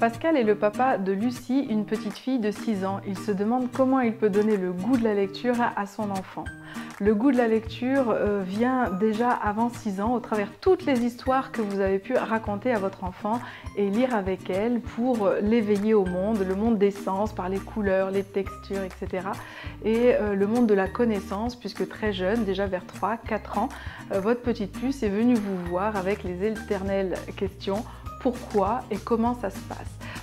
Pascal est le papa de Lucie, une petite fille de 6 ans. Il se demande comment il peut donner le goût de la lecture à son enfant. Le goût de la lecture vient déjà avant 6 ans au travers de toutes les histoires que vous avez pu raconter à votre enfant et lire avec elle pour l'éveiller au monde, le monde des sens par les couleurs, les textures, etc. Et le monde de la connaissance, puisque très jeune, déjà vers 3-4 ans, votre petite puce est venue vous voir avec les éternelles questions pourquoi et comment ça se passe.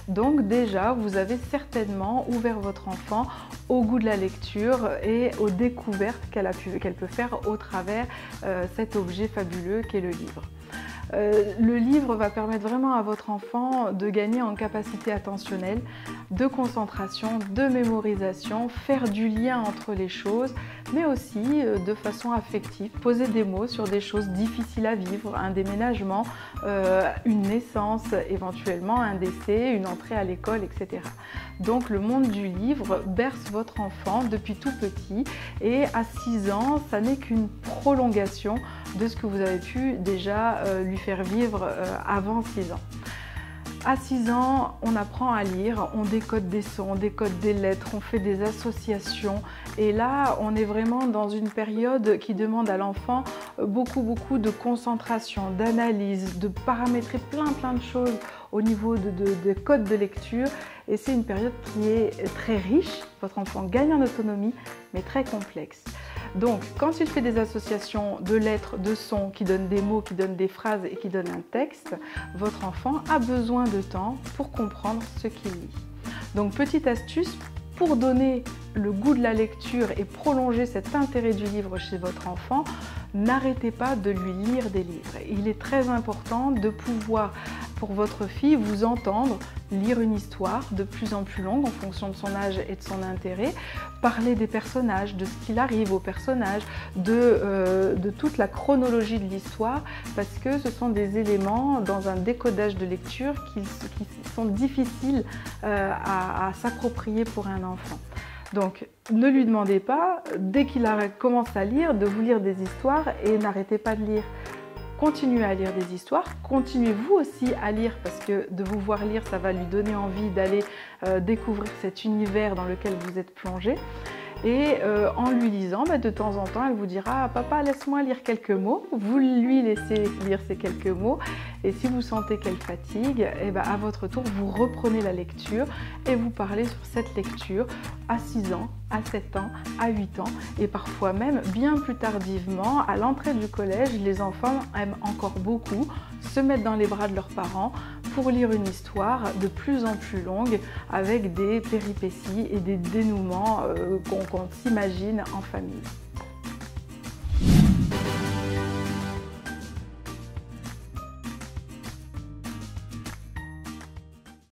Donc déjà, vous avez certainement ouvert votre enfant au goût de la lecture et aux découvertes qu'elle peut faire au travers cet objet fabuleux qu'est le livre. Le livre va permettre vraiment à votre enfant de gagner en capacité attentionnelle, de concentration, de mémorisation, faire du lien entre les choses, mais aussi de façon affective, poser des mots sur des choses difficiles à vivre, un déménagement, une naissance, éventuellement un décès, une entrée à l'école, etc. Donc le monde du livre berce votre enfant depuis tout petit et à 6 ans, ça n'est qu'une prolongation de ce que vous avez pu déjà lui faire vivre avant 6 ans. À 6 ans, on apprend à lire, on décode des sons, on décode des lettres, on fait des associations et là, on est vraiment dans une période qui demande à l'enfant beaucoup de concentration, d'analyse, de paramétrer plein de choses au niveau de codes de lecture et c'est une période qui est très riche. Votre enfant gagne en autonomie mais très complexe. Donc, quand il fait des associations de lettres, de sons, qui donnent des mots, qui donnent des phrases et qui donnent un texte, votre enfant a besoin de temps pour comprendre ce qu'il lit. Donc, petite astuce pour donner le goût de la lecture et prolonger cet intérêt du livre chez votre enfant, n'arrêtez pas de lui lire des livres. Il est très important de pouvoir, pour votre fille, vous entendre lire une histoire de plus en plus longue en fonction de son âge et de son intérêt, parler des personnages, de ce qu'il arrive aux personnages, de toute la chronologie de l'histoire, parce que ce sont des éléments dans un décodage de lecture qui sont difficiles à s'approprier pour un enfant. Donc, ne lui demandez pas, dès qu'il commence à lire, de vous lire des histoires et n'arrêtez pas de lire. Continuez à lire des histoires, continuez vous aussi à lire parce que de vous voir lire, ça va lui donner envie d'aller découvrir cet univers dans lequel vous êtes plongé. Et en lui lisant, de temps en temps, elle vous dira « Papa, laisse-moi lire quelques mots ». Vous lui laissez lire ces quelques mots et si vous sentez qu'elle fatigue, à votre tour, vous reprenez la lecture et vous parlez sur cette lecture à 6 ans, à 7 ans, à 8 ans et parfois même bien plus tardivement. À l'entrée du collège, les enfants aiment encore beaucoup se mettre dans les bras de leurs parents pour lire une histoire de plus en plus longue avec des péripéties et des dénouements qu'on s'imagine en famille.